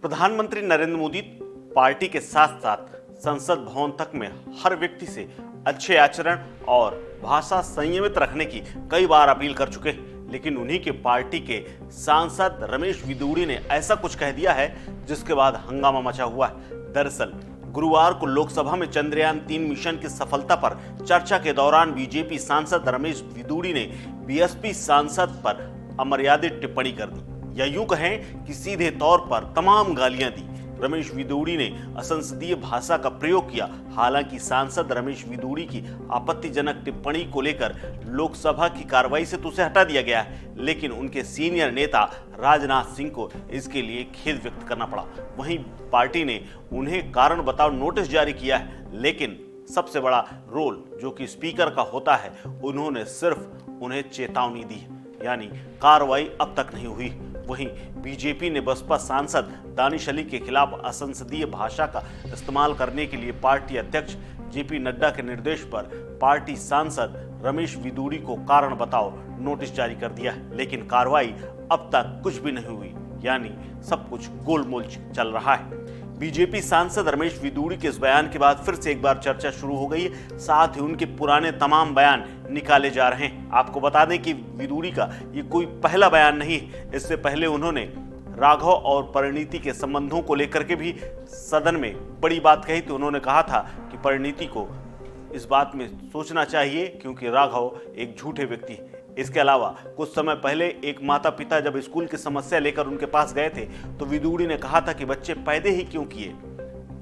प्रधानमंत्री नरेंद्र मोदी पार्टी के साथ साथ संसद भवन तक में हर व्यक्ति से अच्छे आचरण और भाषा संयमित रखने की कई बार अपील कर चुके हैं, लेकिन उन्हीं के पार्टी के सांसद रमेश विदुड़ी ने ऐसा कुछ कह दिया है जिसके बाद हंगामा मचा हुआ है। दरअसल गुरुवार को लोकसभा में चंद्रयान-3 मिशन की सफलता पर चर्चा के दौरान बीजेपी सांसद रमेश विदुड़ी ने बीएसपी सांसद पर अमर्यादित टिप्पणी कर दी, या यूं कहें कि सीधे तौर पर तमाम गालियां दी। रमेश विदुड़ी ने असंसदीय भाषा का प्रयोग किया। हालांकि सांसद रमेश विदुड़ी की आपत्तिजनक टिप्पणी को लेकर लोकसभा की कार्रवाई से तो उसे हटा दिया गया है, लेकिन उनके सीनियर नेता राजनाथ सिंह को इसके लिए खेद व्यक्त करना पड़ा। वहीं पार्टी ने उन्हें कारण बताओ नोटिस जारी किया है, लेकिन सबसे बड़ा रोल जो कि स्पीकर का होता है, उन्होंने सिर्फ उन्हें चेतावनी दी है, यानी कार्रवाई अब तक नहीं हुई। वहीं बीजेपी ने बसपा सांसद दानिश अली के खिलाफ असंसदीय भाषा का इस्तेमाल करने के लिए पार्टी अध्यक्ष जेपी नड्डा के निर्देश पर पार्टी सांसद रमेश विदुड़ी को कारण बताओ नोटिस जारी कर दिया है, लेकिन कार्रवाई अब तक कुछ भी नहीं हुई, यानी सब कुछ गोलमोल चल रहा है। बीजेपी सांसद रमेश विदुड़ी के इस बयान के बाद फिर से एक बार चर्चा शुरू हो गई है। साथ ही उनके पुराने तमाम बयान निकाले जा रहे हैं। आपको बता दें कि विदुड़ी का ये कोई पहला बयान नहीं है। इससे पहले उन्होंने राघव और परिणीति के संबंधों को लेकर के भी सदन में बड़ी बात कही थी। उन्होंने कहा था कि परिणीति को इस बात में सोचना चाहिए क्योंकि राघव एक झूठे व्यक्ति है। इसके अलावा कुछ समय पहले एक माता पिता जब स्कूल की समस्या लेकर उनके पास गए थे तो विदुड़ी ने कहा था कि बच्चे पैदा ही क्यों किए।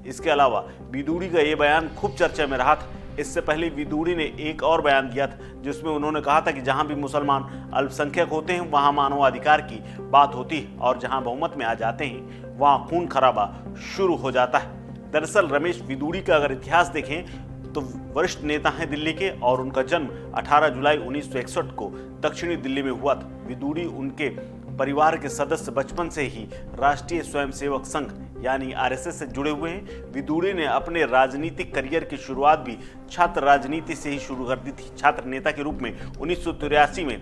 इसके अलावा विदुड़ी का ये बयान खूब चर्चा में रहा था। इससे पहले विदुड़ी ने एक और बयान दिया था जिसमें उन्होंने कहा था कि जहां भी मुसलमान अल्पसंख्यक होते हैं वहां मानवाधिकार की बात होती है और जहां बहुमत में आ जाते हैं वहां खून खराबा शुरू हो जाता है। दरअसल रमेश विदुड़ी का अगर इतिहास देखें तो वरिष्ठ नेता हैं दिल्ली के और उनका जन्म 18 जुलाई 1961 को दक्षिणी दिल्ली में हुआ था। विदुड़ी उनके परिवार के सदस्य बचपन से ही राष्ट्रीय स्वयंसेवक संघ यानी आरएसएस से जुड़े हुए हैं। विदुड़ी ने अपने राजनीतिक करियर की शुरुआत भी छात्र राजनीति से ही शुरू कर दी थी। छात्र नेता के रूप में 1983 में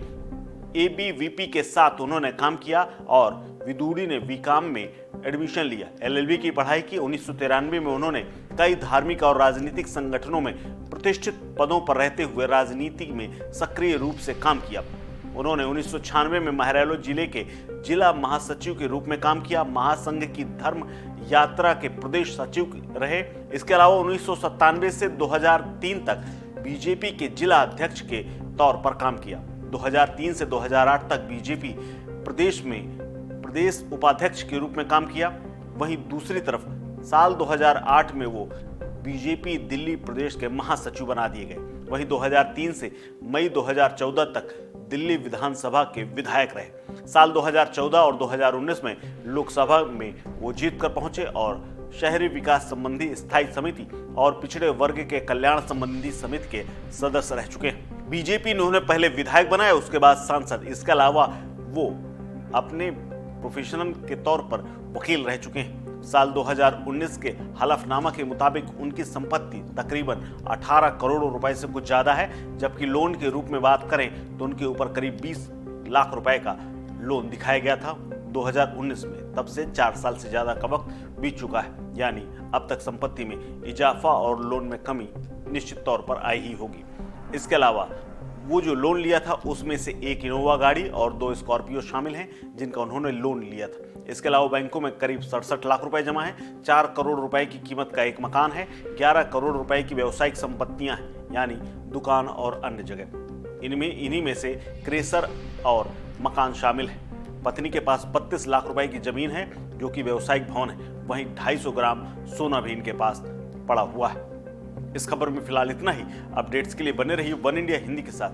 एबीवीपी के साथ उन्होंने काम किया और विदुड़ी ने बीकॉम में एडमिशन लिया, एलएलबी की पढ़ाई की। 1993 में उन्होंने कई धार्मिक और राजनीतिक संगठनों में प्रतिष्ठित पदों पर रहते हुए राजनीति में सक्रिय रूप से काम किया। उन्होंने 1996 में महरैलो जिले के जिला महासचिव के रूप में काम किया। महासंघ की धर्म यात्रा के प्रदेश सचिव रहे। इसके अलावा 1997 से 2003 तक बीजेपी के जिला अध्यक्ष के तौर पर काम किया। 2003 से 2008 तक बीजेपी प्रदेश में प्रदेश उपाध्यक्ष के रूप में काम किया। वहीं दूसरी तरफ साल 2008 में वो बीजेपी दिल्ली प्रदेश के महासचिव बना दिए गए। वहीं 2003 से मई 2014 तक दिल्ली विधानसभा के विधायक रहे। साल 2014 और 2019 में लोकसभा में वो जीत कर पहुंचे और शहरी विकास संबंधी स्थायी समिति और पिछड़े वर्ग के कल्याण संबंधी समिति के सदस्य रह चुके हैं। बीजेपी ने उन्हें पहले विधायक बनाया, उसके बाद सांसद। इसके अलावा वो अपने प्रोफेशनल के तौर पर वकील रह चुके हैं। साल 2019 के हलफनामा के मुताबिक उनकी संपत्ति तकरीबन 18 करोड़ रुपए से कुछ ज्यादा है, जबकि लोन के रूप में बात करें तो उनके ऊपर करीब 20 लाख रुपए का लोन दिखाया गया था 2019 में। तब से 4 साल से ज्यादा का वक्त बीत चुका है, यानी अब तक संपत्ति में इजाफा और लोन में कमी निश्चित तौर पर आई ही होगी। इसके अलावा वो जो लोन लिया था उसमें से एक इनोवा गाड़ी और 2 स्कॉर्पियो शामिल हैं जिनका उन्होंने लोन लिया था। इसके अलावा बैंकों में करीब 67 लाख रुपए जमा है। 4 करोड़ रुपए की कीमत का एक मकान है। 11 करोड़ रुपए की व्यावसायिक संपत्तियां हैं, यानी दुकान और अन्य जगह। इन्हीं में से क्रेशर और मकान शामिल है। पत्नी के पास 32 लाख रुपए की जमीन है जो कि व्यावसायिक भवन है। वहीं 250 ग्राम सोना भी इनके पास पड़ा हुआ है। इस खबर में फिलहाल इतना ही। अपडेट्स के लिए बने रहिए वन इंडिया हिंदी के साथ।